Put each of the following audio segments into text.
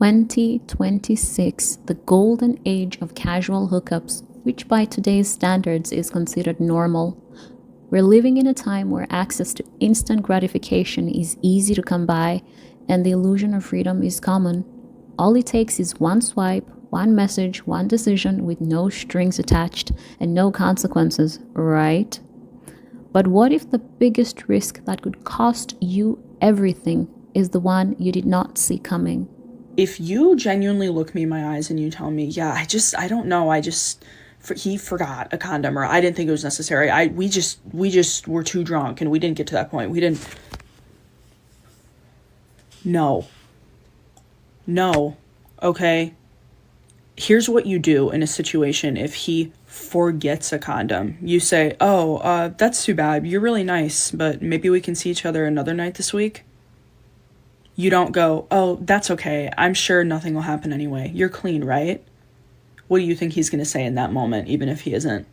2026, the golden age of casual hookups, which by today's standards is considered normal. We're living in a time where access to instant gratification is easy to come by, and the illusion of freedom is common. All it takes is one swipe, one message, one decision with no strings attached and no consequences, right? But what if the biggest risk that could cost you everything is the one you did not see coming? If you genuinely look me in my eyes and you tell me, yeah, I don't know, he forgot a condom, or I didn't think it was necessary. We just were too drunk and we didn't get to that point. No. Okay? Here's what you do in a situation if he forgets a condom. You say, that's too bad. You're really nice, but maybe we can see each other another night this week. You don't go, oh, that's okay. I'm sure nothing will happen anyway. You're clean, right? What do you think he's going to say in that moment, even if he isn't?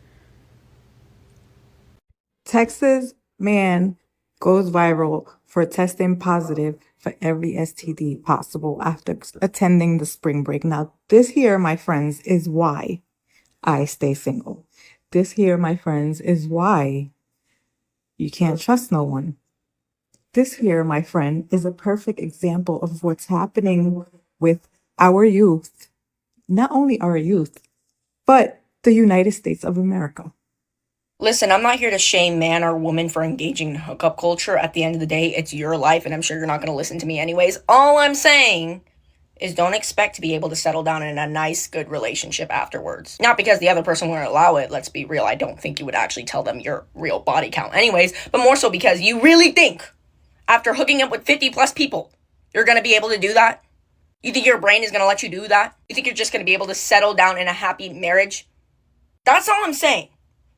Texas man goes viral for testing positive for every STD possible after attending the spring break. Now, this here, my friends, is why I stay single. This here, my friends, is why you can't trust no one. This here, my friend, is a perfect example of what's happening with our youth. Not only our youth, but the United States of America. Listen, I'm not here to shame man or woman for engaging in hookup culture. At the end of the day, it's your life, and I'm sure you're not going to listen to me anyways. All I'm saying is don't expect to be able to settle down in a nice, good relationship afterwards. Not because the other person wouldn't allow it, let's be real. I don't think you would actually tell them your real body count anyways, but more so because you really think after hooking up with 50 plus people, you're going to be able to do that? You think your brain is going to let you do that? You think you're just going to be able to settle down in a happy marriage? That's all I'm saying.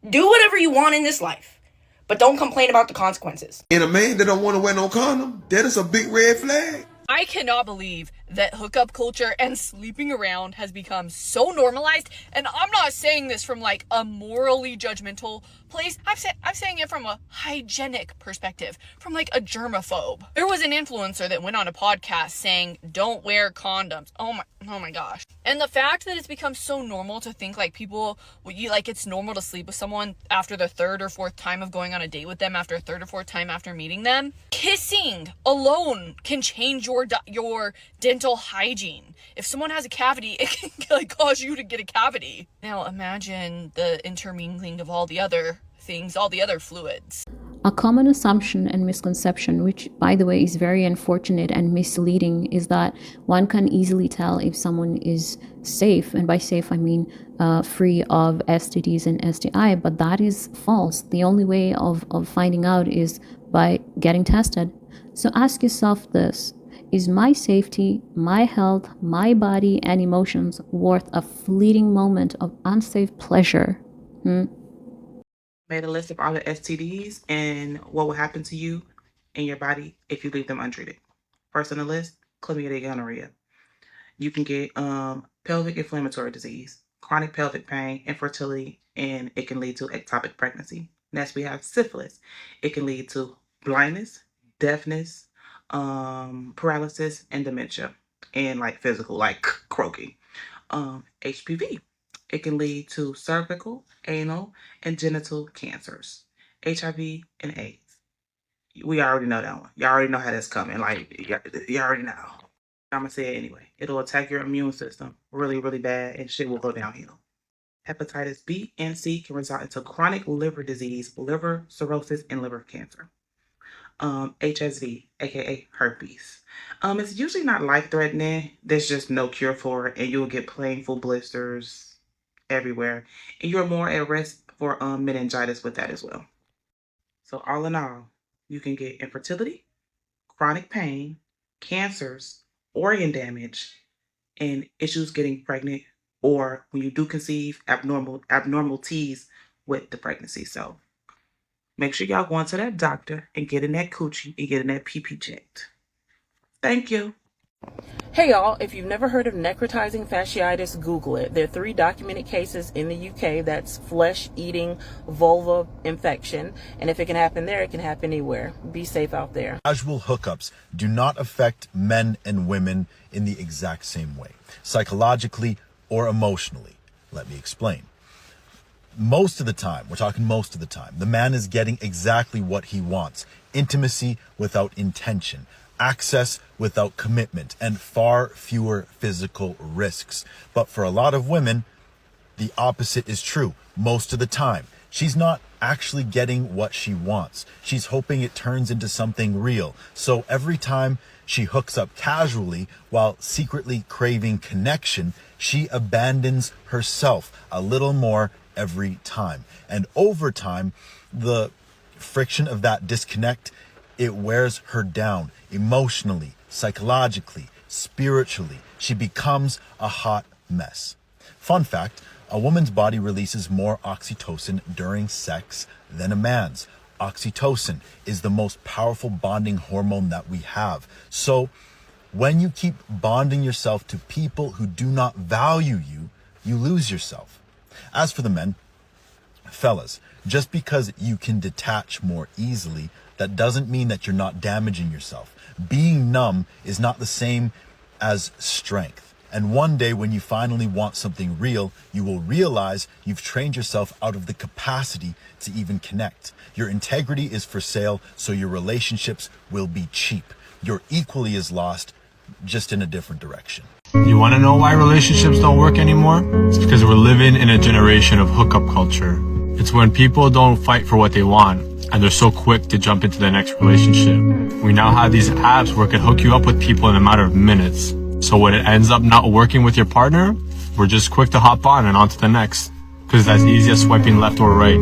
Do whatever you want in this life, but don't complain about the consequences. And a man that don't want to wear no condom, that is a big red flag. I cannot believe that hookup culture and sleeping around has become so normalized. And I'm not saying this from like a morally judgmental place. I'm saying it from a hygienic perspective, from like a germaphobe. There was an influencer that went on a podcast saying, don't wear condoms. Oh my gosh. And the fact that it's become so normal to think like people, it's normal to sleep with someone after the third or fourth time of going on a date with them, after a third or fourth time after meeting them. Kissing alone can change your dental hygiene. If someone has a cavity, it can cause you to get a cavity. Now imagine the intermingling of all the other things, all the other fluids. A common assumption and misconception, which by the way is very unfortunate and misleading, is that one can easily tell if someone is safe, and by safe I mean free of STDs and STI, but that is false. The only way of finding out is by getting tested. So ask yourself this: is my safety, my health, my body and emotions worth a fleeting moment of unsafe pleasure? Made a list of all the STDs and what will happen to you and your body if you leave them untreated. First on the list, chlamydia, gonorrhea. You can get pelvic inflammatory disease, chronic pelvic pain, infertility, and it can lead to ectopic pregnancy. Next, we have syphilis. It can lead to blindness, deafness, paralysis, and dementia, and physical, croaking. HPV. It can lead to cervical, anal, and genital cancers. HIV and AIDS. We already know that one. Y'all already know how that's coming. You already know. I'm going to say it anyway. It'll attack your immune system really, really bad, and shit will go downhill. Hepatitis B and C can result into chronic liver disease, liver cirrhosis, and liver cancer. HSV, aka herpes. It's usually not life-threatening. There's just no cure for it, and you'll get painful blisters everywhere, and you're more at risk for meningitis with that as well. So all in all, you can get infertility, chronic pain, cancers, organ damage, and issues getting pregnant, or when you do conceive, abnormalities with the pregnancy. So make sure y'all going to that doctor and getting that coochie and getting that PP checked. Thank you. Hey y'all, if you've never heard of necrotizing fasciitis, Google it. There are 3 documented cases in the UK. That's flesh-eating vulva infection. And if it can happen there, it can happen anywhere. Be safe out there. Casual hookups do not affect men and women in the exact same way, psychologically or emotionally. Let me explain. Most of the time, we're talking most of the time, the man is getting exactly what he wants. Intimacy without intention, access without commitment, and far fewer physical risks. But for a lot of women, the opposite is true most of the time. She's not actually getting what she wants. She's hoping it turns into something real. So every time she hooks up casually while secretly craving connection, she abandons herself a little more every time. And over time, the friction of that disconnect, it wears her down emotionally, psychologically, spiritually. She becomes a hot mess. Fun fact, a woman's body releases more oxytocin during sex than a man's. Oxytocin is the most powerful bonding hormone that we have. So when you keep bonding yourself to people who do not value you, you lose yourself. As for the men, fellas, just because you can detach more easily, that doesn't mean that you're not damaging yourself. Being numb is not the same as strength. And one day when you finally want something real, you will realize you've trained yourself out of the capacity to even connect. Your integrity is for sale, so your relationships will be cheap. You're equally as lost, just in a different direction. You want to know why relationships don't work anymore? It's because we're living in a generation of hookup culture. It's when people don't fight for what they want, and they're so quick to jump into the next relationship. We now have these apps where it can hook you up with people in a matter of minutes. So when it ends up not working with your partner, we're just quick to hop on and on to the next. Because it's as easy as swiping left or right.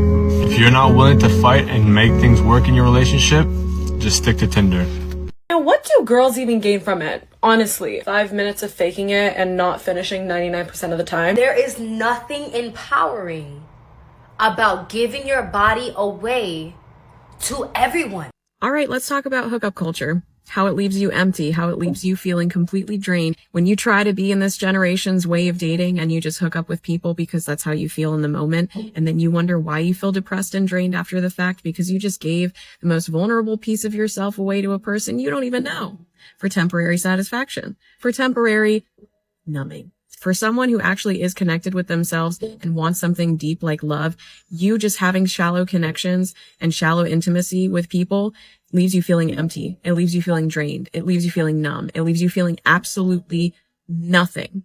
If you're not willing to fight and make things work in your relationship, just stick to Tinder. Now, what do girls even gain from it? Honestly, 5 minutes of faking it and not finishing 99% of the time. There is nothing empowering about giving your body away to everyone. All right, let's talk about hookup culture. How it leaves you empty, how it leaves you feeling completely drained. When you try to be in this generation's way of dating and you just hook up with people because that's how you feel in the moment, and then you wonder why you feel depressed and drained after the fact because you just gave the most vulnerable piece of yourself away to a person you don't even know for temporary satisfaction, for temporary numbing. For someone who actually is connected with themselves and wants something deep like love, you just having shallow connections and shallow intimacy with people leaves you feeling empty. It leaves you feeling drained. It leaves you feeling numb. It leaves you feeling absolutely nothing.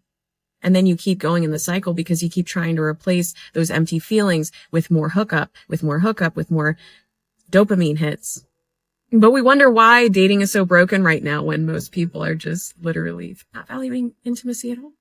And then you keep going in the cycle because you keep trying to replace those empty feelings with more hookup, with more dopamine hits. But we wonder why dating is so broken right now when most people are just literally not valuing intimacy at all.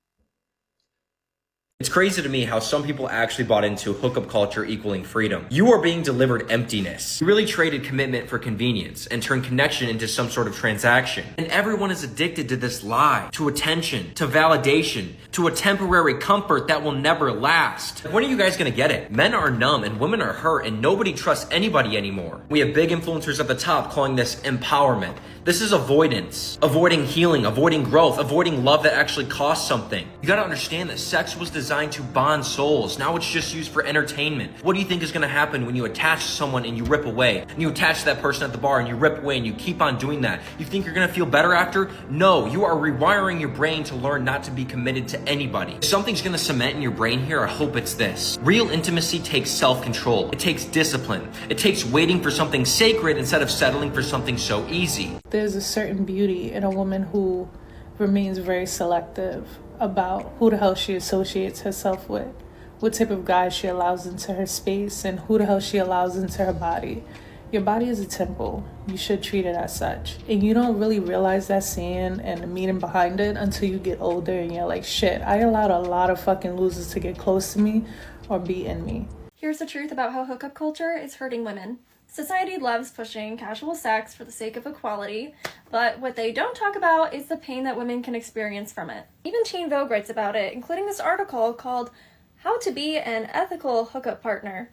It's crazy to me how some people actually bought into hookup culture equaling freedom. You are being delivered emptiness. You really traded commitment for convenience and turned connection into some sort of transaction. And everyone is addicted to this lie, to attention, to validation, to a temporary comfort that will never last. When are you guys gonna get it? Men are numb and women are hurt and nobody trusts anybody anymore. We have big influencers at the top calling this empowerment. This is avoidance. Avoiding healing, avoiding growth, avoiding love that actually costs something. You gotta understand that sex was designed to bond souls. Now it's just used for entertainment. What do you think is gonna happen when you attach to someone and you rip away? And you attach to that person at the bar and you rip away and you keep on doing that. You think you're gonna feel better after? No, you are rewiring your brain to learn not to be committed to anybody. If something's gonna cement in your brain here, I hope it's this. Real intimacy takes self-control. It takes discipline. It takes waiting for something sacred instead of settling for something so easy. There's a certain beauty in a woman who remains very selective about who the hell she associates herself with, what type of guys she allows into her space, and who the hell she allows into her body. Your body is a temple. You should treat it as such. And you don't really realize that saying and the meaning behind it until you get older and you're like, shit, I allowed a lot of fucking losers to get close to me or be in me. Here's the truth about how hookup culture is hurting women. Society loves pushing casual sex for the sake of equality, but what they don't talk about is the pain that women can experience from it. Even Teen Vogue writes about it, including this article called How to Be an Ethical Hookup Partner.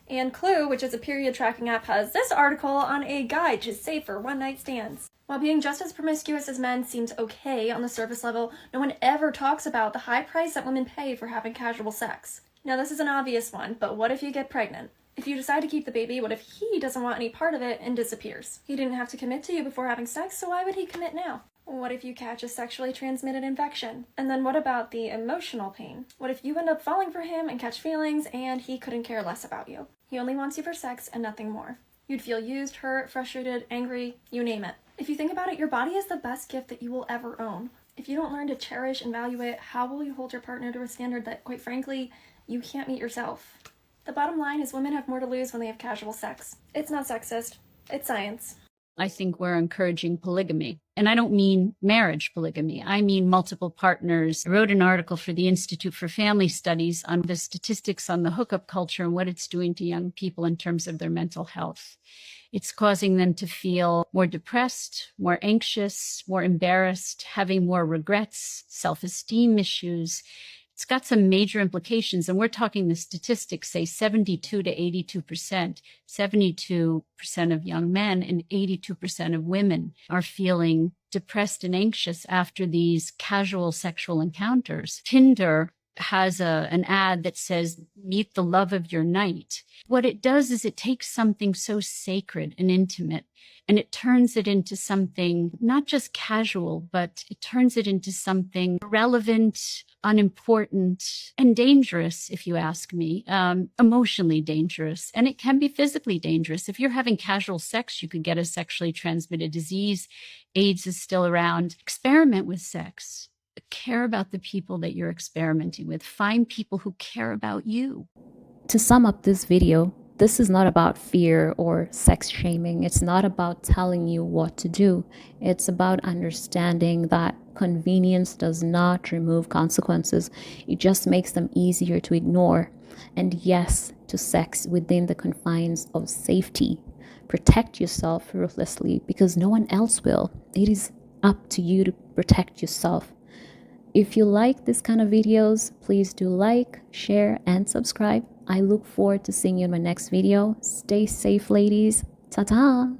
And Clue, which is a period tracking app, has this article on a guide to safer one-night stands. While being just as promiscuous as men seems okay on the surface level, no one ever talks about the high price that women pay for having casual sex. Now, this is an obvious one, but what if you get pregnant? If you decide to keep the baby, what if he doesn't want any part of it and disappears? He didn't have to commit to you before having sex, so why would he commit now? What if you catch a sexually transmitted infection? And then what about the emotional pain? What if you end up falling for him and catch feelings and he couldn't care less about you? He only wants you for sex and nothing more. You'd feel used, hurt, frustrated, angry, you name it. If you think about it, your body is the best gift that you will ever own. If you don't learn to cherish and value it, how will you hold your partner to a standard that, quite frankly, you can't meet yourself? The bottom line is women have more to lose when they have casual sex. It's not sexist. It's science. I think we're encouraging polygamy. And I don't mean marriage polygamy. I mean multiple partners. I wrote an article for the Institute for Family Studies on the statistics on the hookup culture and what it's doing to young people in terms of their mental health. It's causing them to feel more depressed, more anxious, more embarrassed, having more regrets, self-esteem issues. It's got some major implications, and we're talking the statistics say 72 to 82%, 72% of young men and 82% of women are feeling depressed and anxious after these casual sexual encounters. Tinder has an ad that says, meet the love of your night. What it does is it takes something so sacred and intimate and it turns it into something not just casual, but it turns it into something relevant, unimportant, and dangerous, if you ask me, emotionally dangerous. And it can be physically dangerous. If you're having casual sex, you could get a sexually transmitted disease. AIDS is still around. Experiment with sex. Care about the people that you're experimenting with. Find people who care about you. To sum up this video, this is not about fear or sex shaming. It's not about telling you what to do. It's about understanding that convenience does not remove consequences. It just makes them easier to ignore. And yes, to sex within the confines of safety. Protect yourself ruthlessly because no one else will. It is up to you to protect yourself. If you like this kind of videos, please do like, share, and subscribe. I look forward to seeing you in my next video. Stay safe, ladies. Ta-ta!